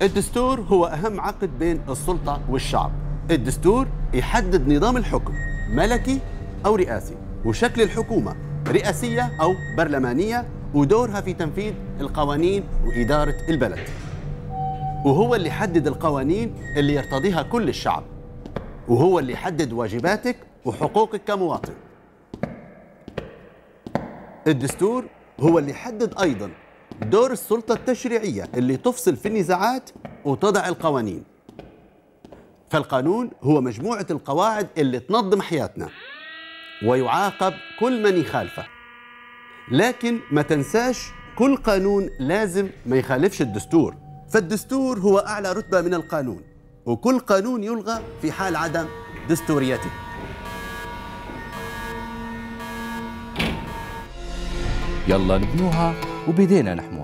الدستور هو أهم عقد بين السلطة والشعب. الدستور يحدد نظام الحكم، ملكي أو رئاسي، وشكل الحكومة رئاسية أو برلمانية، ودورها في تنفيذ القوانين وإدارة البلد. وهو اللي يحدد القوانين اللي يرتضيها كل الشعب، وهو اللي يحدد واجباتك وحقوقك كمواطن. الدستور هو اللي يحدد أيضاً دور السلطة التشريعية اللي تفصل في النزاعات وتضع القوانين. فالقانون هو مجموعة القواعد اللي تنظم حياتنا، ويعاقب كل من يخالفه. لكن ما تنساش كل قانون لازم ما يخالفش الدستور، فالدستور هو أعلى رتبة من القانون، وكل قانون يلغى في حال عدم دستوريته. يلا نبنوها وبيدينا نحموها.